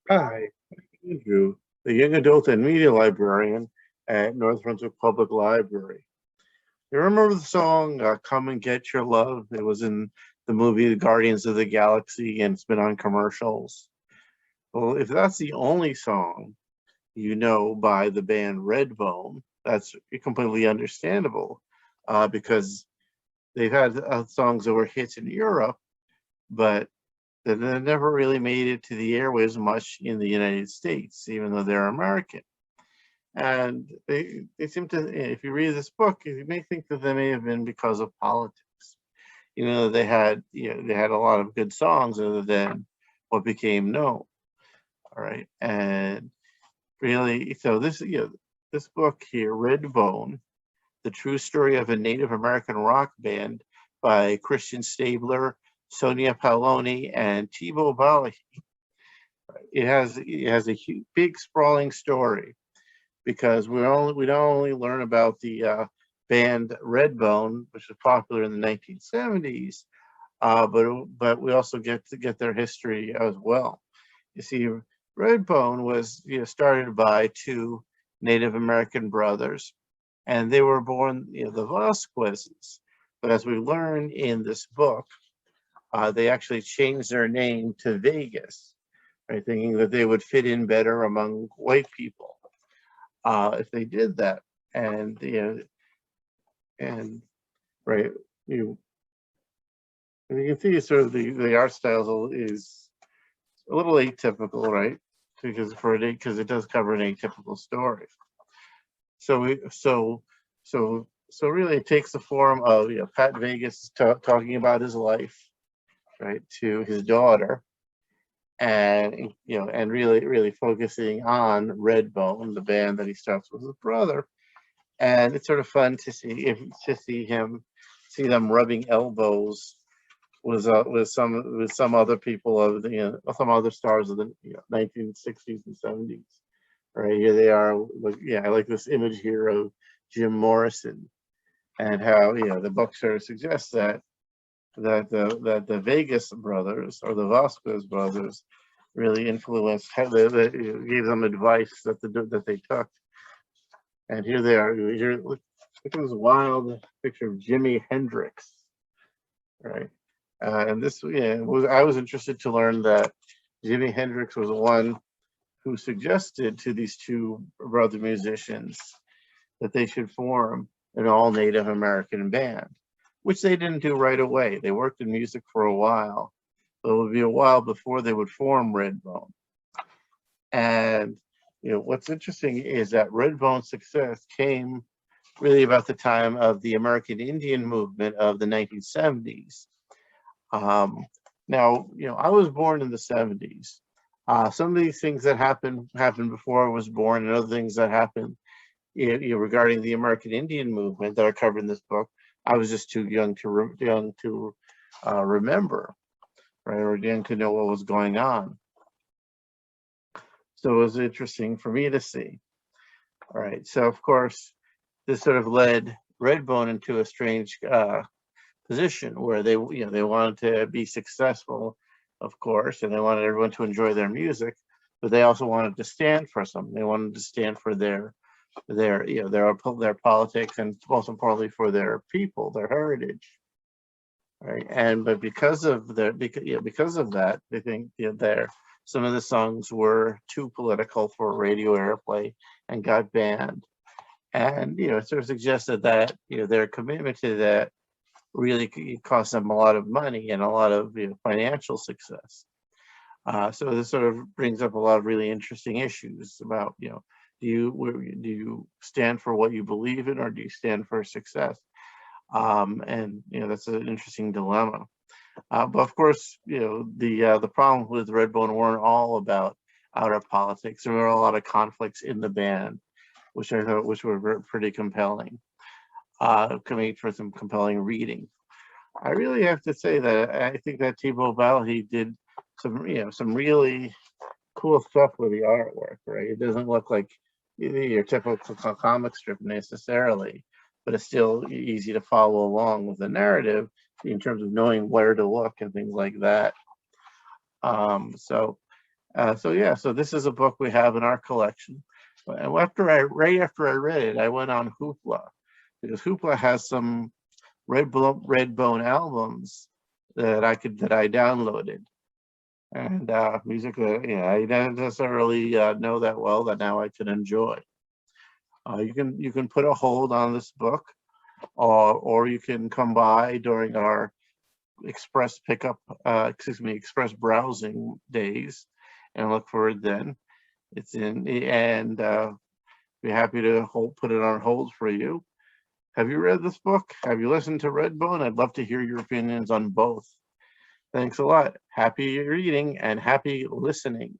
Hi, Andrew, the young adult and media librarian at North Brunswick Public Library. You remember the song Come and Get Your Love? It was in the movie The Guardians of the Galaxy and it's been on commercials. Well, if that's the only song you know by the band Redbone, that's completely understandable because they've had songs that were hits in Europe, but that never really made it to the airwaves much in the United States, even though they're American. And they seem to, if you read this book, you may think that they may have been because of politics. They had a lot of good songs other than what became known. All right. And really, so this book here, Redbone, The True Story of a Native American Rock Band by Christian Stabler, Sonia Paoloni, and Thibaut Bali. It has a huge, big sprawling story because we don't only learn about the band Redbone, which was popular in the 1970s, but we also get to get their history as well. You see, Redbone was started by two Native American brothers, and they were born the Vasquezes. But as we learn in this book, they actually changed their name to Vegas, right, thinking that they would fit in better among white people if they did that. And and right, you you can see sort of the art style is a little atypical, right? Because it does cover an atypical story. So we so really it takes the form of Pat Vegas talking about his life, right, to his daughter, and and really focusing on Redbone, the band that he starts with his brother. And it's sort of fun to see them rubbing elbows with some other people of some other stars of the 1960s and 70s. Right here they are. I like this image here of Jim Morrison and how the book sort of suggests that the Vegas brothers or the Vasquez brothers really influenced gave them advice that they took. And here they are. Here, look at this wild picture of Jimi Hendrix, right? And this, I was interested to learn that Jimi Hendrix was the one who suggested to these two brother musicians that they should form an all Native American band, which they didn't do right away. They worked in music for a while, so it would be a while before they would form Redbone. And what's interesting is that Redbone's success came really about the time of the American Indian movement of the 1970s. Um, Now, I was born in the 70s. Some of these things that happened before I was born, and other things that happened regarding the American Indian movement that are covered in this book, I was just too young to remember, right, or young to know what was going on. So it was interesting for me to see. All right, so of course, this sort of led Redbone into a strange position where they wanted to be successful, of course, and they wanted everyone to enjoy their music, but they also wanted to stand for something. They wanted to stand for their politics, and most importantly for their people, their heritage, right? And but because of that, they think their some of the songs were too political for radio airplay and got banned. And it sort of suggested that their commitment to that really cost them a lot of money and a lot of financial success. So this sort of brings up a lot of really interesting issues about do you stand for what you believe in, or do you stand for success? And that's an interesting dilemma. But of course, the problem with Redbone weren't all about outer politics. There were a lot of conflicts in the band, which I thought were pretty compelling, coming for some compelling reading. I really have to say that I think that Thibaut Bali did some really cool stuff with the artwork. Right, it doesn't look like your typical comic strip necessarily, but it's still easy to follow along with the narrative in terms of knowing where to look and things like that. So So yeah, so this is a book we have in our collection. And right after I read it, I went on Hoopla, because Hoopla has some Redbone albums that I downloaded, and music that I didn't necessarily know that well, that now I can enjoy. You can put a hold on this book, or you can come by during our express pickup, express browsing days, and look for it then. It's in, and be happy to put it on hold for you. Have you read this book? Have you listened to Redbone? I'd love to hear your opinions on both. Thanks a lot. Happy reading and happy listening.